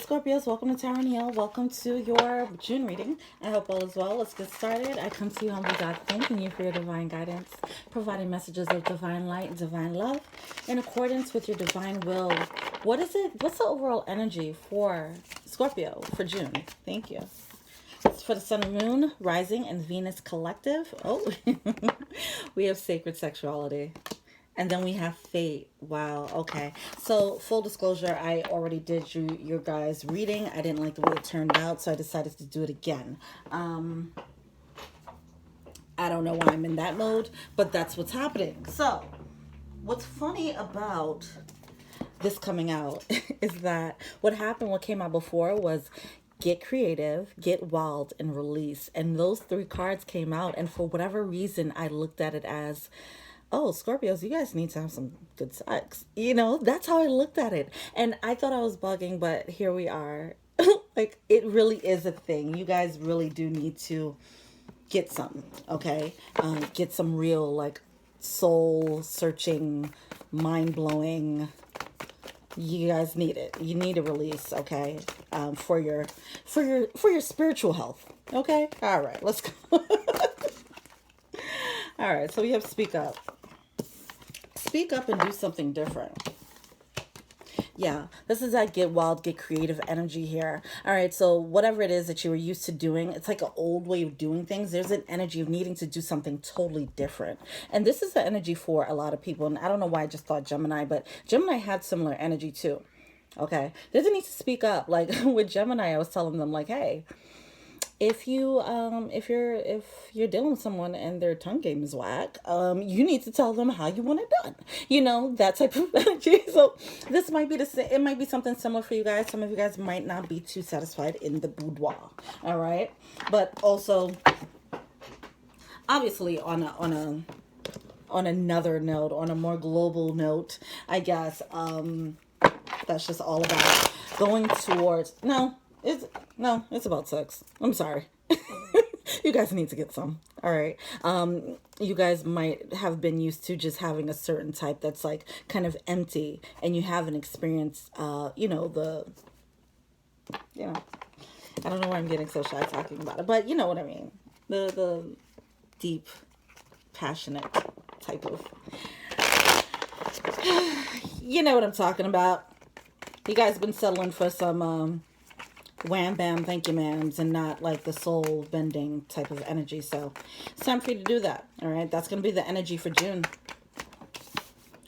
Scorpios, welcome to Tarot Hill. Welcome to your June reading. I hope all is well. Let's get started. I come to you humbly, God, thanking you for your divine guidance, providing messages of divine light and divine love in accordance with your divine will. What is it? What's the overall energy for Scorpio for June? Thank you. It's for the Sun and Moon, Rising, and Venus Collective. Oh, we have sacred sexuality. And then we have fate. Wow. Okay. So full disclosure, I already did your guys' reading. I didn't like the way it turned out, so I decided to do it again. I don't know why I'm in that mode, but that's what's happening. So what's funny about this coming out is that what came out before was get creative, get wild, and release. And those three cards came out, and for whatever reason, I looked at it as, oh, Scorpios, you guys need to have some good sex. You know, that's how I looked at it. And I thought I was bugging, but here we are. Like, it really is a thing. You guys really do need to get some, okay? Get some real, like, soul-searching, mind-blowing. You guys need it. You need a release, okay? For your spiritual health, okay? All right, let's go. All right, so we have speak up. Speak up and do something different. Yeah, this is that get wild, get creative energy here. All right, so whatever it is that you were used to doing, it's like an old way of doing things. There's an energy of needing to do something totally different. And this is the energy for a lot of people. And I don't know why I just thought Gemini, but Gemini had similar energy too. Okay, there's a need to speak up. Like with Gemini, I was telling them like, hey, if you're dealing with someone and their tongue game is whack, you need to tell them how you want it done. You know, that type of energy. So this might be it might be something similar for you guys. Some of you guys might not be too satisfied in the boudoir. All right, but also obviously on another note, on a more global note, I guess that's just all about going towards it's about sex. I'm sorry. You guys need to get some. All right. You guys might have been used to just having a certain type that's like kind of empty, and you haven't experienced, I don't know why I'm getting so shy talking about it, but you know what I mean. The deep, passionate type of, you know what I'm talking about. You guys been settling for some, wham bam thank you ma'ams, and not like the soul bending type of energy. So it's time for you to do that. All right, that's going to be the energy for June.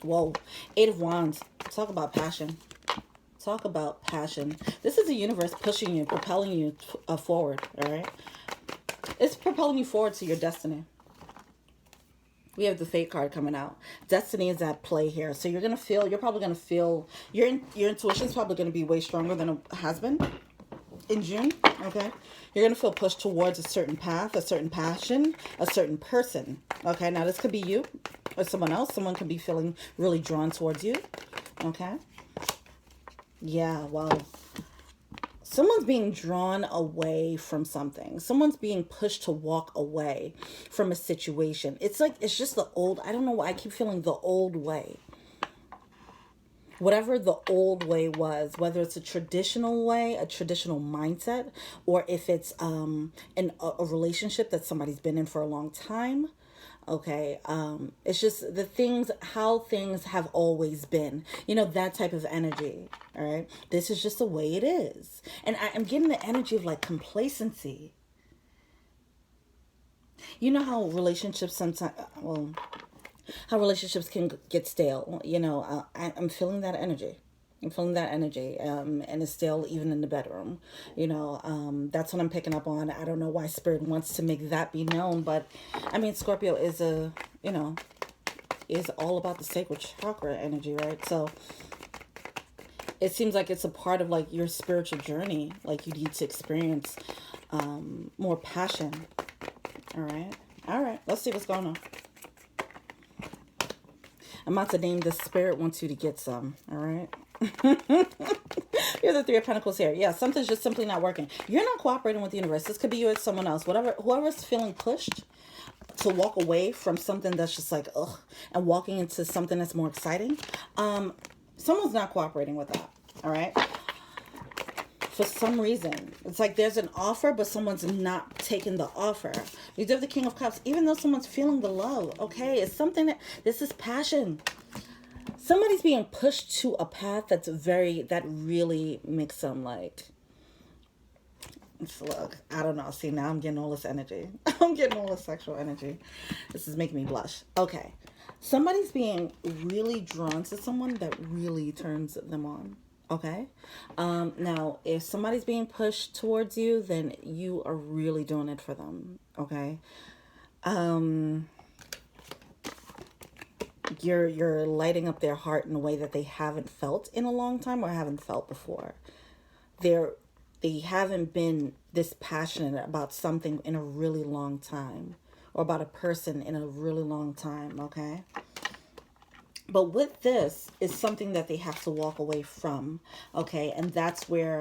Whoa, 8 of Wands. Talk about passion. Talk about passion. This is the universe pushing you, propelling you forward. All right, it's propelling you forward to your destiny. We have the fate card coming out. Destiny is at play here. So you're probably going to feel your intuition is probably going to be way stronger than it has been in June. Okay, you're gonna feel pushed towards a certain path, a certain passion, a certain person. Okay, now this could be you or someone else. Someone could be feeling really drawn towards you. Okay, yeah, well, someone's being drawn away from something. Someone's being pushed to walk away from a situation. It's like, it's just the old, I don't know why I keep feeling the old way. Whatever the old way was, whether it's a traditional way, a traditional mindset, or if it's a relationship that somebody's been in for a long time. Okay, it's just how things have always been. You know, that type of energy. All right, this is just the way it is, and I'm getting the energy of like complacency. You know how relationships sometimes, how relationships can get stale. You know, I'm feeling that energy. I'm feeling that energy, and it's still even in the bedroom. You know, that's what I'm picking up on. I don't know why Spirit wants to make that be known, but I mean, Scorpio is is all about the sacred chakra energy, right? So it seems like it's a part of like your spiritual journey. Like you need to experience more passion. All right. Let's see what's going on. I'm about to name the Spirit wants you to get some. All right. Here's the 3 of Pentacles here. Yeah, something's just simply not working. You're not cooperating with the universe. This could be you or someone else. Whoever's feeling pushed to walk away from something that's just like, ugh, and walking into something that's more exciting. Someone's not cooperating with that. All right. for some reason. It's like there's an offer, but someone's not taking the offer. You do have the King of Cups, even though someone's feeling the love, okay? It's something that, this is passion. Somebody's being pushed to a path that really makes them like, look, I don't know. See, now I'm getting all this energy. I'm getting all this sexual energy. This is making me blush. Okay. Somebody's being really drawn to someone that really turns them on. Okay. Now, if somebody's being pushed towards you, then you are really doing it for them. Okay. You're lighting up their heart in a way that they haven't felt in a long time or haven't felt before. They haven't been this passionate about something in a really long time, or about a person in a really long time, okay? But with this is something that they have to walk away from, okay? And that's where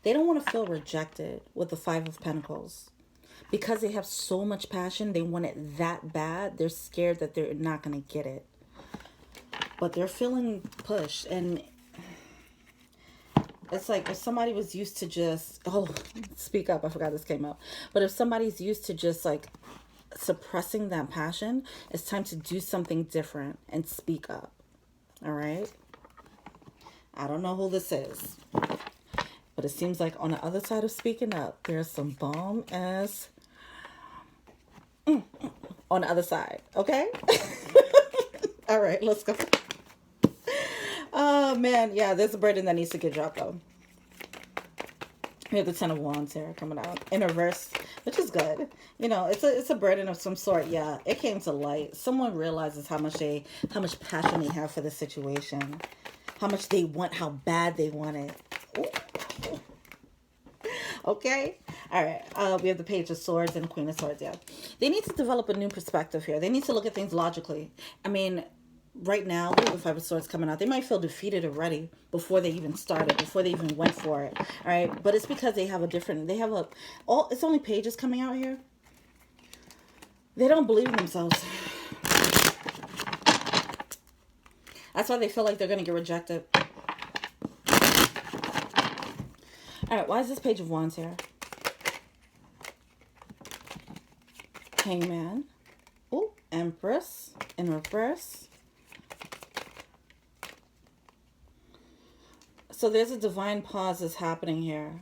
they don't want to feel rejected with the Five of Pentacles. Because they have so much passion, they want it that bad, they're scared that they're not going to get it. But they're feeling pushed, and it's like if somebody was used to just, oh, speak up, I forgot this came up. But if somebody's used to just like suppressing that passion, it's time to do something different and speak up. All right? I don't know who this is, but it seems like on the other side of speaking up, there's some bomb ass on the other side, okay? All right, let's go. Oh, man. Yeah, there's a burden that needs to get dropped, though. We have the Ten of Wands here coming out in reverse, which is good. You know, it's a burden of some sort. Yeah, it came to light. Someone realizes how much passion they have for the situation, how much they want, how bad they want it. Ooh. Okay. All right. We have the Page of Swords and Queen of Swords. Yeah, they need to develop a new perspective here. They need to look at things logically. I mean, right now, we have the Five of Swords coming out. They might feel defeated already before they even started, before they even went for it. All right. But it's because they have it's only pages coming out here. They don't believe in themselves. That's why they feel like they're going to get rejected. All right. Why is this Page of Wands here? Hangman. Ooh, Empress in reverse. So there's a divine pause that's happening here.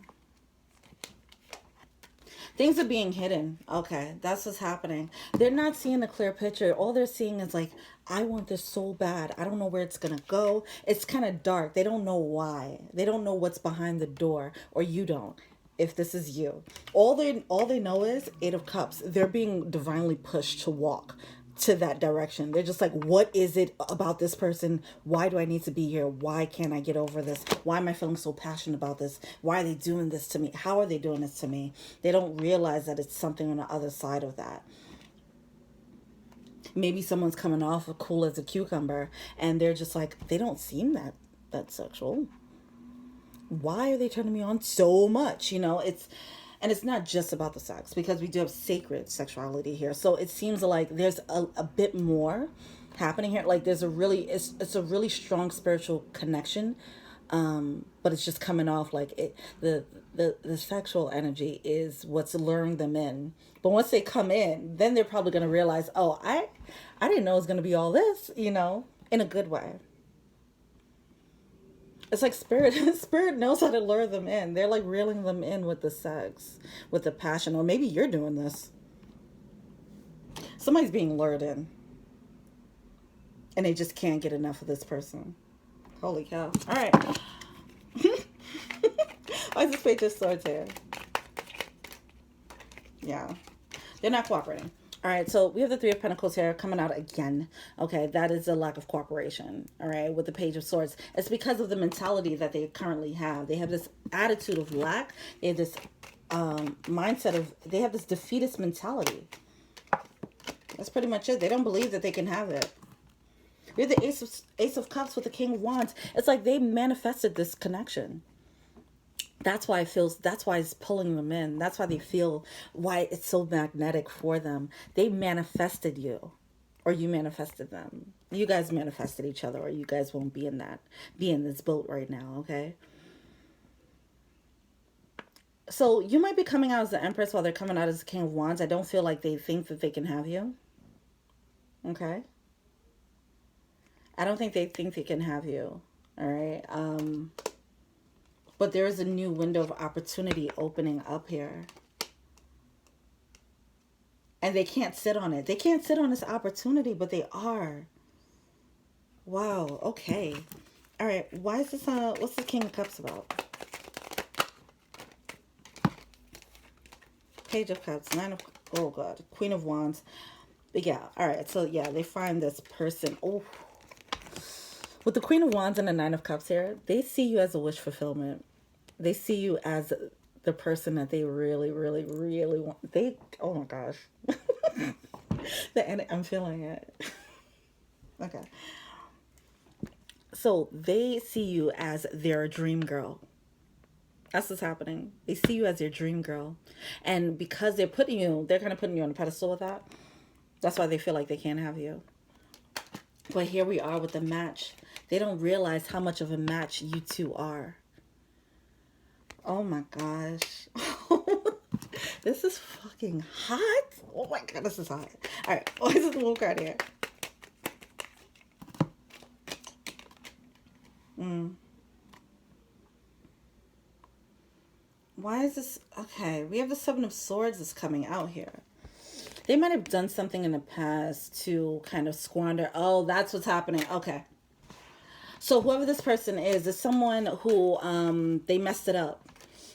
Things are being hidden. Okay, that's what's happening. They're not seeing a clear picture. All they're seeing is like, I want this so bad. I don't know where it's going to go. It's kind of dark. They don't know why. They don't know what's behind the door, or you don't. If this is you, all they know is Eight of Cups. They're being divinely pushed to walk to that direction. They're just like, what is it about this person? Why do I need to be here? Why can't I get over this? Why am I feeling so passionate about this? Why are they doing this to me? How are they doing this to me? They don't realize that it's something on the other side of that. Maybe someone's coming off cool as a cucumber, and they're just like, they don't seem that sexual. Why are they turning me on so much? You know, it's not just about the sex, because we do have sacred sexuality here. So it seems like there's a bit more happening here. Like there's it's a really strong spiritual connection. But it's just coming off like the sexual energy is what's luring them in. But once they come in, then they're probably going to realize, oh, I didn't know it was going to be all this, you know, in a good way. It's like spirit knows how to lure them in. They're like reeling them in with the sex, with the passion. Or maybe you're doing this. Somebody's being lured in. And they just can't get enough of this person. Holy cow. All right. Why is this Page of Swords here? Yeah. They're not cooperating. All right, so we have the Three of Pentacles here coming out again. Okay, that is a lack of cooperation, all right, with the Page of Swords. It's because of the mentality that they currently have. They have this attitude of lack. They have this mindset of, they have this defeatist mentality. That's pretty much it. They don't believe that they can have it. We have the Ace of Cups with the King of Wands. It's like they manifested this connection. That's why it's pulling them in. That's why they feel why it's so magnetic for them. They manifested you, or you manifested them. You guys manifested each other, or you guys won't be in this boat right now, okay? So you might be coming out as the Empress while they're coming out as the King of Wands. I don't feel like they think that they can have you. Okay. I don't think they think they can have you. All right. But there is a new window of opportunity opening up here. And they can't sit on it. They can't sit on this opportunity, but they are. Wow. Okay. All right. Why is this, what's the King of Cups about? Page of Cups, oh God, Queen of Wands. But yeah, all right. So yeah, they find this person. Oh, with the Queen of Wands and the Nine of Cups here, they see you as a wish fulfillment. They see you as the person that they really, really, really want. They, oh my gosh. I'm feeling it. Okay. So they see you as their dream girl. That's what's happening. They see you as their dream girl. And because they're kind of putting you on a pedestal with that. That's why they feel like they can't have you. But here we are with the match. They don't realize how much of a match you two are. Oh my gosh. This is fucking hot. Oh my God, this is hot. All right, what is this little card here? Why is this? Okay, we have the Seven of Swords that's coming out here. They might have done something in the past to kind of squander. Oh, that's what's happening. Okay. So whoever this person is someone who they messed it up.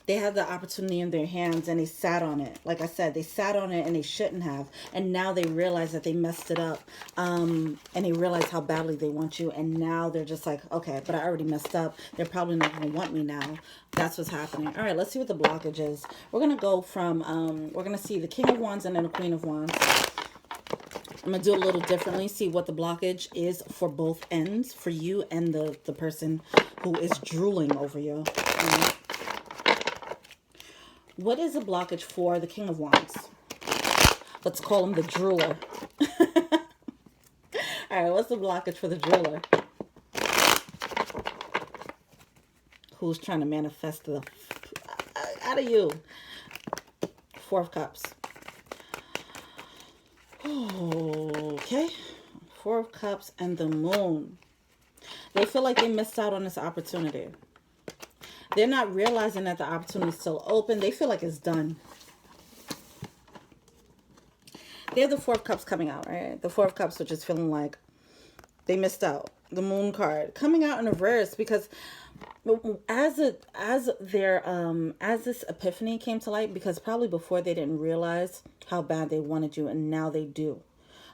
They had the opportunity in their hands and they sat on it. Like I said, they sat on it and they shouldn't have. And now they realize that they messed it up. And they realize how badly they want you. And now they're just like, okay, but I already messed up. They're probably not going to want me now. That's what's happening. All right, let's see what the blockage is. We're going to go from, we're going to see the King of Wands and then the Queen of Wands. I'm going to do it a little differently. See what the blockage is for both ends. For you and the person who is drooling over you. What is a blockage for the King of Wands? Let's call him the drooler. All right, what's the blockage for the drooler? Who's trying to manifest the out of you? Four of Cups. Okay. Four of Cups and the Moon. They feel like they missed out on this opportunity. They're not realizing that the opportunity is still open. They feel like it's done. They have the Four of Cups coming out, right? The Four of Cups, which is feeling like they missed out. The Moon card coming out in reverse because as this epiphany came to light, because probably before they didn't realize how bad they wanted you, and now they do.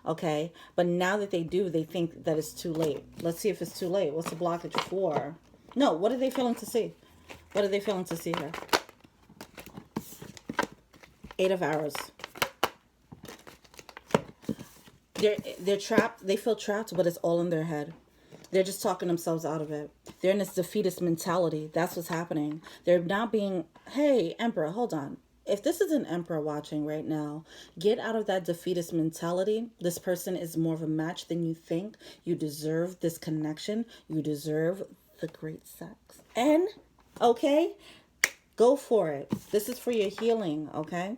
Okay, but now that they do, they think that it's too late. Let's see if it's too late. What's the blockage for? No, what are they failing to see? What are they failing to see here? Eight of Arrows. They're trapped. They feel trapped, but it's all in their head. They're just talking themselves out of it. They're in this defeatist mentality. That's what's happening. They're not being, hey, Emperor, hold on. If this is an Emperor watching right now, get out of that defeatist mentality. This person is more of a match than you think. You deserve this connection. You deserve the great sex. And, okay, go for it. This is for your healing, okay?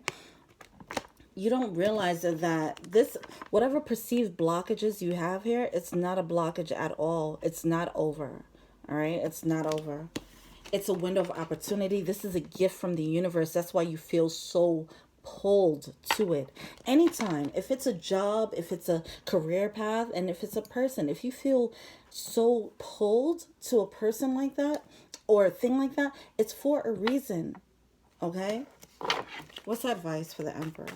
You don't realize that this, whatever perceived blockages you have here, it's not a blockage at all. It's not over, all right? It's not over. It's a window of opportunity. This is a gift from the universe. That's why you feel so pulled to it. Anytime, if it's a job, if it's a career path, and if it's a person, if you feel so pulled to a person like that or a thing like that, it's for a reason, okay? What's the advice for the Emperor?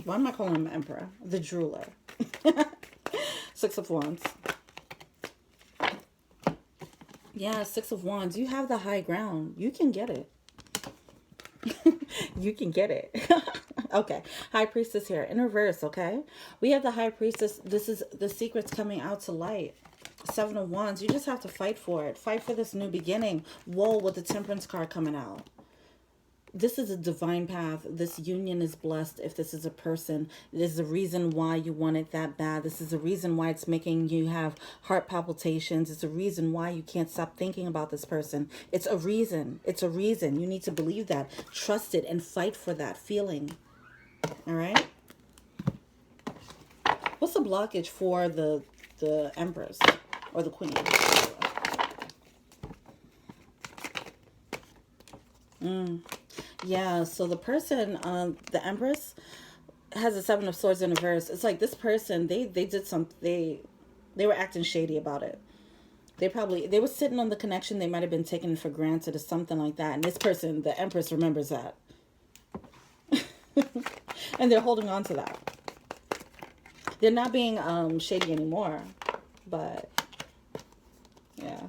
Why am I calling him Emperor? The drooler. Six of Wands. Yeah, Six of Wands. You have the high ground. You can get it. You can get it. Okay. High Priestess here. In reverse, okay? We have the High Priestess. This is the secrets coming out to light. Seven of Wands. You just have to fight for it. Fight for this new beginning. Whoa, with the Temperance card coming out. This is a divine path. This union is blessed. If this is a person, there's a reason why you want it that bad. This is a reason why it's making you have heart palpitations. It's a reason why you can't stop thinking about this person. It's a reason. It's a reason. You need to believe that, trust it, and fight for that feeling. All right. What's the blockage for the Empress or the Queen? Yeah, so the person, the Empress, has a Seven of Swords in reverse. It's like this person, they did something, they were acting shady about it. They were sitting on the connection. They might have been taken for granted or something like that. And this person, the Empress, remembers that. And they're holding on to that. They're not being shady anymore. But, yeah.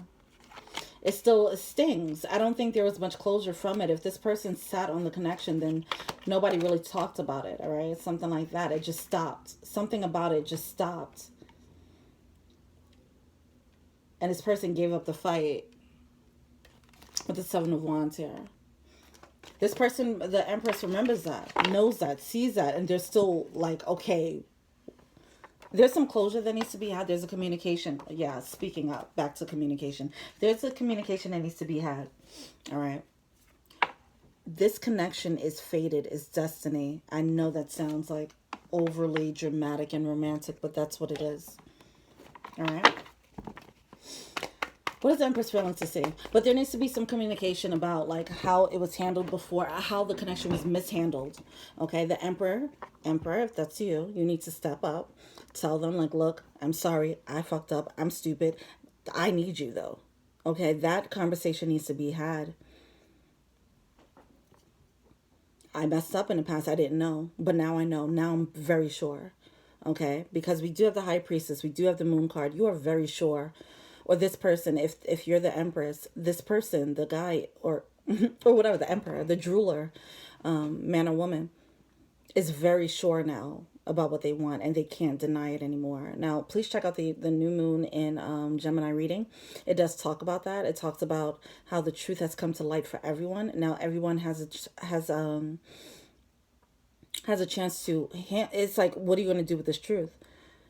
It stings. I don't think there was much closure from it. If this person sat on the connection, then nobody really talked about it, all right? Something like that. It just stopped. Something about it just stopped. And this person gave up the fight with the Seven of Wands here. This person, the Empress, remembers that, knows that, sees that, and they're still like, okay, there's some closure that needs to be had. There's a communication. Yeah, speaking up, back to communication. There's a communication that needs to be had. All right. This connection is fated, is destiny. I know that sounds like overly dramatic and romantic, but that's what it is. All right. What is the Empress feeling to see? But there needs to be some communication about like how it was handled before, how the connection was mishandled. Okay, the Emperor, if that's you, you need to step up. Tell them like, look, I'm sorry, I fucked up, I'm stupid. I need you though. Okay, that conversation needs to be had. I messed up in the past, I didn't know, but now I know. Now I'm very sure. Okay, because we do have the High Priestess, we do have the Moon card. You are very sure. Or this person, if you're the Empress, this person, the guy, or whatever, the Emperor, the jeweler, man or woman, is very sure now about what they want, and they can't deny it anymore. Now, please check out the new moon in Gemini reading. It does talk about that. It talks about how the truth has come to light for everyone. Now, everyone has a chance to. It's like, what are you going to do with this truth?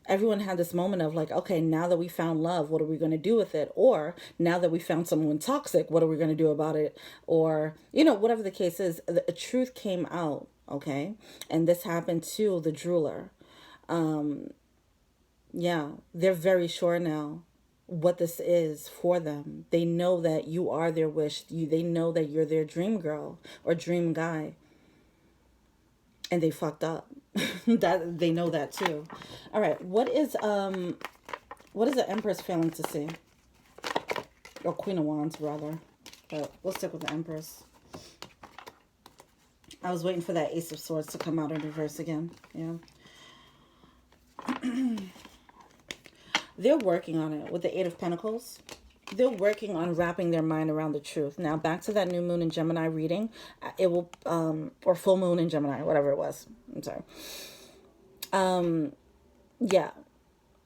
Everyone had this moment of like, okay, now that we found love, what are we going to do with it? Or now that we found someone toxic, what are we going to do about it? Or, whatever the case is, the truth came out, okay? And this happened to the jeweler. Yeah, they're very sure now what this is for them. They know that you are their wish. They know that you're their dream girl or dream guy. And they fucked up. That they know that too. All right, what is the Empress failing to see? Or Queen of Wands rather. But we'll stick with the Empress. I was waiting for that Ace of Swords to come out in reverse again. Yeah. They're working on it with the Eight of Pentacles. They're working on wrapping their mind around the truth. Now, back to that new moon in Gemini reading. It will, or full moon in Gemini, whatever it was. I'm sorry. Yeah.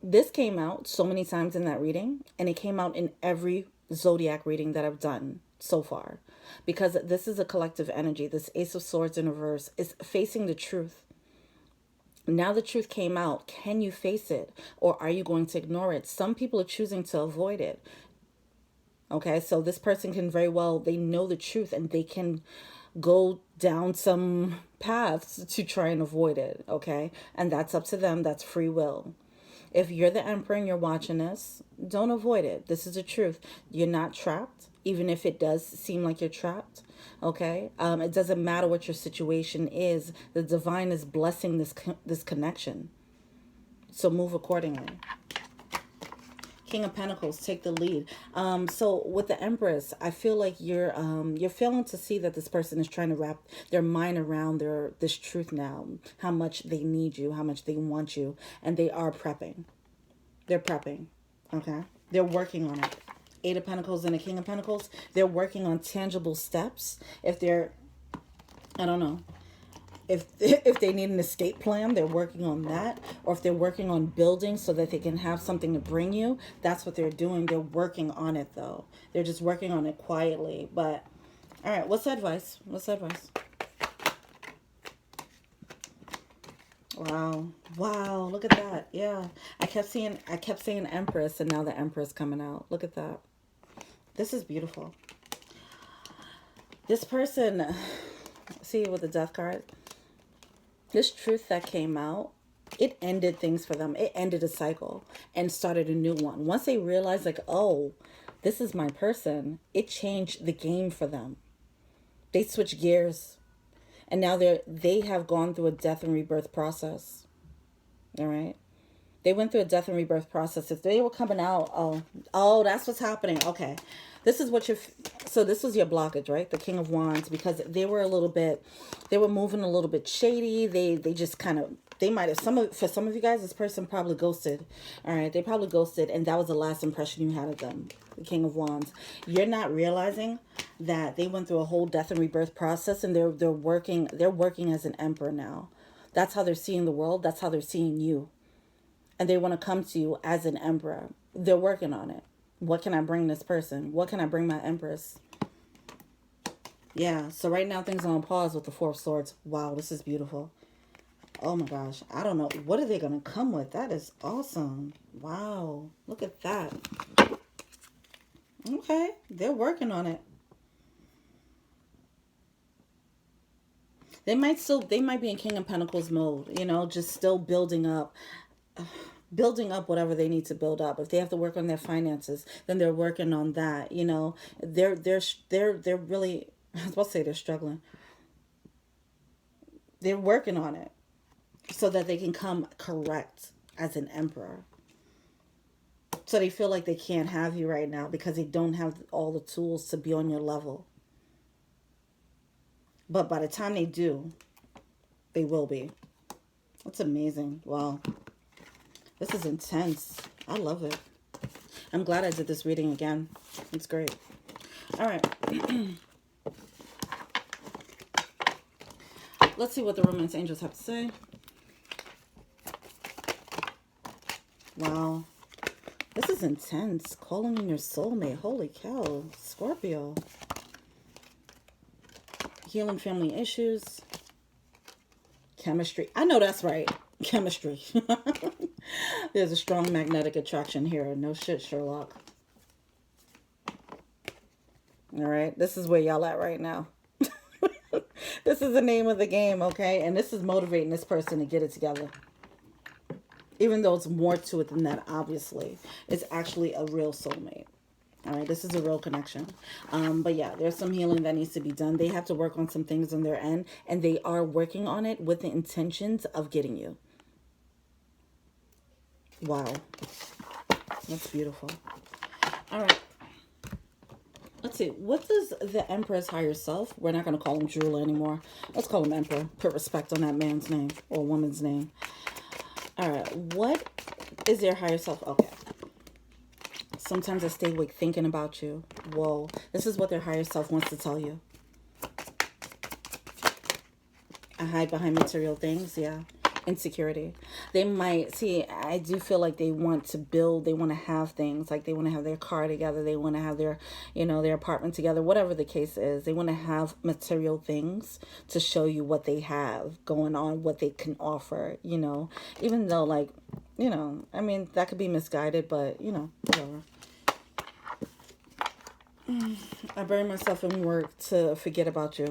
This came out so many times in that reading, and it came out in every zodiac reading that I've done so far. Because this is a collective energy. This Ace of Swords in reverse is facing the truth. Now the truth came out. Can you face it? Or are you going to ignore it? Some people are choosing to avoid it. Okay, so this person can very well, they know the truth and they can go down some paths to try and avoid it, okay? And that's up to them. That's free will. If you're the Emperor and you're watching this, don't avoid it. This is the truth. You're not trapped, even if it does seem like you're trapped, okay? It doesn't matter what your situation is. The divine is blessing this connection. So move accordingly. King of Pentacles, take the lead. So with the Empress, I feel like you're failing to see that this person is trying to wrap their mind around this truth now. How much they need you, how much they want you, and they are prepping. They're prepping, okay? They're working on it. Eight of Pentacles and a King of Pentacles, they're working on tangible steps. If they're, I don't know, if they need an escape plan, they're working on that. Or if they're working on building so that they can have something to bring you, that's what they're doing. They're working on it, though. They're just working on it quietly. But All right, what's the advice? What's the advice? Wow. Wow, look at that. Yeah. I kept saying Empress and now the Empress coming out. Look at that. This is beautiful. This person, see with the Death card, this truth that came out, it ended things for them. It ended a cycle and started a new one. Once they realized, like, oh, this is my person, it changed the game for them. They switched gears. And now they have gone through a death and rebirth process. All right. They went through a death and rebirth process. If they were coming out, oh, that's what's happening. Okay. This is what so this was your blockage, right? The King of Wands, because they were they were moving a little bit shady. They just kind of, they might have, for some of you guys, this person probably ghosted. All right. They probably ghosted. And that was the last impression you had of them. The King of Wands. You're not realizing that they went through a whole death and rebirth process, and they're working as an emperor now. That's how they're seeing the world. That's how they're seeing you. And they want to come to you as an emperor. They're working on it. What can I bring this person? What can I bring my Empress? Yeah, so right now things are on pause with the Four of Swords. Wow, this is beautiful. Oh my gosh, I don't know. What are they going to come with? That is awesome. Wow, look at that. Okay, they're working on it. They might be in King of Pentacles mode, you know, just still building up whatever they need to build up. If they have to work on their finances, then they're working on that. You know, they're really, I was about to say they're struggling. They're working on it so that they can come correct as an emperor. So they feel like they can't have you right now because they don't have all the tools to be on your level. But by the time they do, they will be. That's amazing. Wow. This is intense. I love it. I'm glad I did this reading again. It's great. All right. Let's see what the romance angels have to say. Wow. This is intense. Calling in your soulmate. Holy cow. Scorpio. Healing family issues. Chemistry. I know that's right. Chemistry. There's a strong magnetic attraction here. No shit, Sherlock. All right. This is where y'all at right now. This is the name of the game, okay? And this is motivating this person to get it together. Even though it's more to it than that, obviously. It's actually a real soulmate. All right, this is a real connection. But yeah, there's some healing that needs to be done. They have to work on some things on their end, and they are working on it with the intentions of getting you. Wow. That's beautiful. All right. Let's see. What does the Emperor's higher self? We're not going to call him jeweler anymore. Let's call him Emperor. Put respect on that man's name or woman's name. All right. What is their higher self? Okay. Sometimes I stay awake thinking about you. Whoa. This is what their higher self wants to tell you. I hide behind material things. Yeah. Insecurity. They might, see, I do feel like they want to build, they want to have things, like they want to have their car together, they want to have their, you know, their apartment together, whatever the case is. They want to have material things to show you what they have going on, what they can offer, you know, even though, like, you know, I mean, that could be misguided, but, you know, whatever. I buried myself in work to forget about you,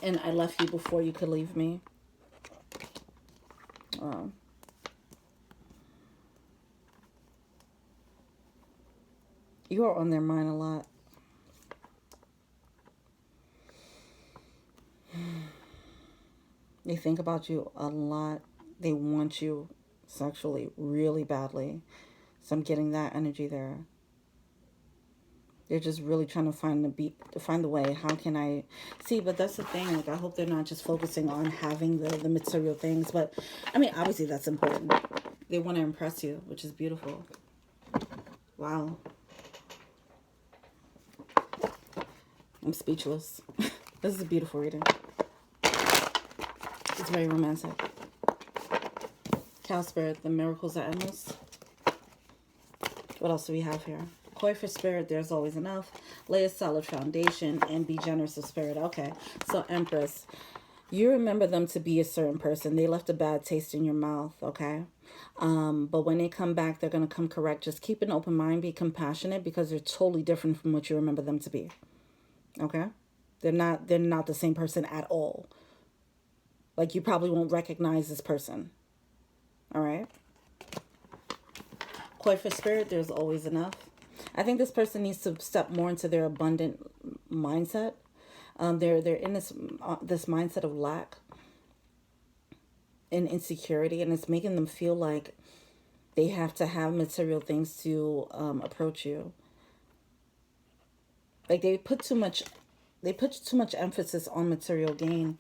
and I left you before you could leave me. You are on their mind a lot. They think about you a lot. They want you sexually really badly. So I'm getting that energy there. They're just really trying to find the way. How can I see? But that's the thing. Like, I hope they're not just focusing on having the material things. But I mean, obviously that's important. They want to impress you, which is beautiful. Wow. I'm speechless. This is a beautiful reading. It's very romantic. Cow Spirit, the miracles are endless. What else do we have here? Koi for spirit, there's always enough. Lay a solid foundation and be generous of spirit. Okay, so Empress, you remember them to be a certain person. They left a bad taste in your mouth, okay? But when they come back, they're going to come correct. Just keep an open mind, be compassionate, because they're totally different from what you remember them to be. Okay? They're not the same person at all. Like, you probably won't recognize this person. All right? Koi for spirit, there's always enough. I think this person needs to step more into their abundant mindset. They're in this mindset of lack and insecurity, and it's making them feel like they have to have material things to approach you. Like they put too much emphasis on material gain,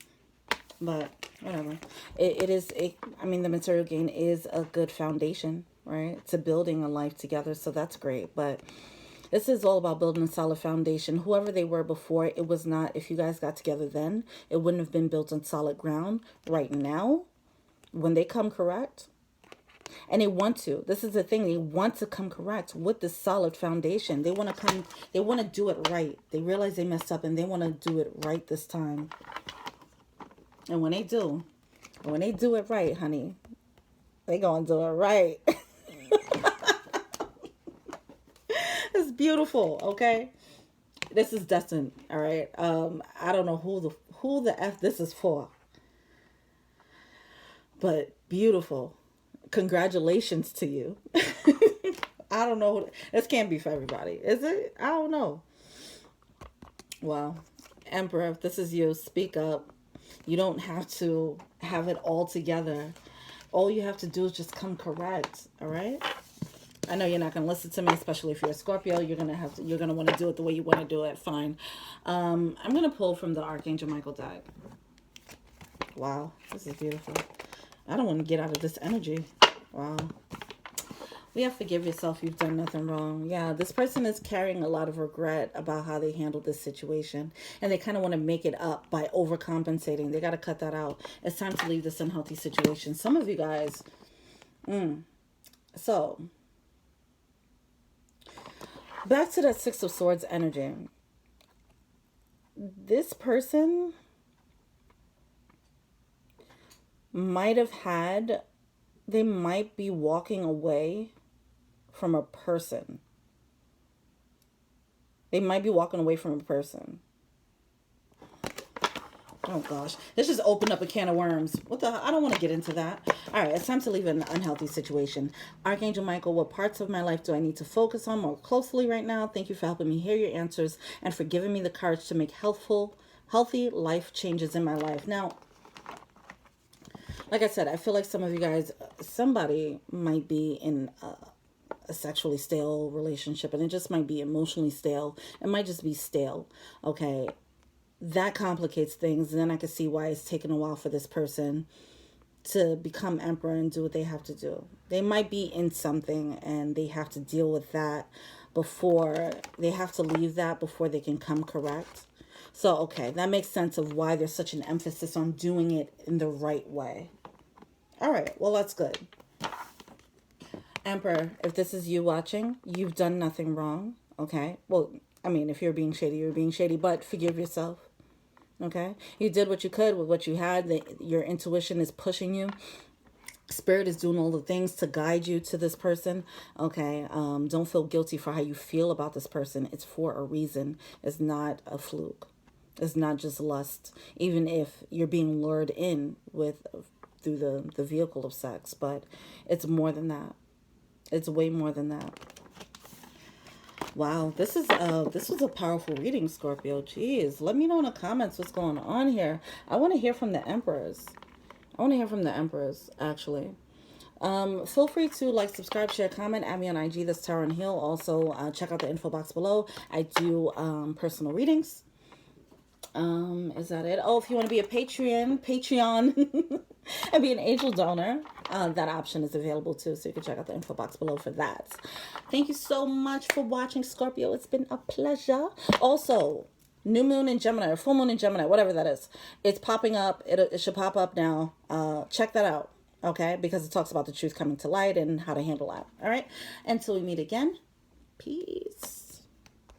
but whatever. I mean, the material gain is a good foundation, right, to building a life together. So that's great, but this is all about building a solid foundation. Whoever they were before, it was not, if you guys got together then, it wouldn't have been built on solid ground. Right now, when they come correct, and they want to, this is the thing, they want to come correct with this solid foundation. They want to do it right. They realize they messed up and they want to do it right this time. And when they do it right, honey, they gonna do it right. It's beautiful, okay? This is destined, all right? I don't know who the F this is for. But beautiful. Congratulations to you. I don't know. This can't be for everybody, is it? I don't know. Wow. Emperor, if this is you, speak up. You don't have to have it all together. All you have to do is just come correct, all right? I know you're not going to listen to me, especially if you're a Scorpio. You're going to want to do it the way you want to do it. Fine. I'm going to pull from the Archangel Michael deck. Wow, this is beautiful. I don't want to get out of this energy. Wow. We have to forgive yourself. You've done nothing wrong. Yeah, this person is carrying a lot of regret about how they handled this situation. And they kind of want to make it up by overcompensating. They got to cut that out. It's time to leave this unhealthy situation. Some of you guys. So, back to that Six of Swords energy. This person might be walking away from a person. They might be walking away from a person. Oh gosh, this just opened up a can of worms. What the hell? I don't want to get into that. All right, it's time to leave an unhealthy situation. Archangel Michael, what parts of my life do I need to focus on more closely right now? Thank you for helping me hear your answers and for giving me the courage to make healthy life changes in my life. Now, like I said, I feel like some of you guys, somebody might be in a sexually stale relationship, and it just might be emotionally stale. It might just be stale. Okay. That complicates things. And then I can see why it's taken a while for this person to become emperor and do what they have to do. They might be in something and they have to deal with that before they have to leave that before they can come correct. So, okay, that makes sense of why there's such an emphasis on doing it in the right way. All right, well, that's good. Emperor, if this is you watching, you've done nothing wrong, okay? Well, I mean, if you're being shady, you're being shady, but forgive yourself, okay? You did what you could with what you had. Your intuition is pushing you. Spirit is doing all the things to guide you to this person, okay? Don't feel guilty for how you feel about this person. It's for a reason. It's not a fluke. It's not just lust, even if you're being lured in through the vehicle of sex, but it's more than that. It's way more than that. Wow, this was a powerful reading, Scorpio. Jeez, let me know in the comments what's going on here. I want to hear from the emperors. Actually. Feel free to like, subscribe, share, comment, add me on IG. That's Tara and Hill. Also, check out the info box below. I do personal readings. Is that it? Oh, if you want to be a Patreon and be an angel donor, that option is available too, so you can check out the info box below for that. Thank you so much for watching, Scorpio. It's been a pleasure. Also, new moon in Gemini or full moon in Gemini, whatever that is, it's popping up. It should pop up now. Check that out, okay? Because it talks about the truth coming to light and how to handle that. All right, until we meet again, Peace.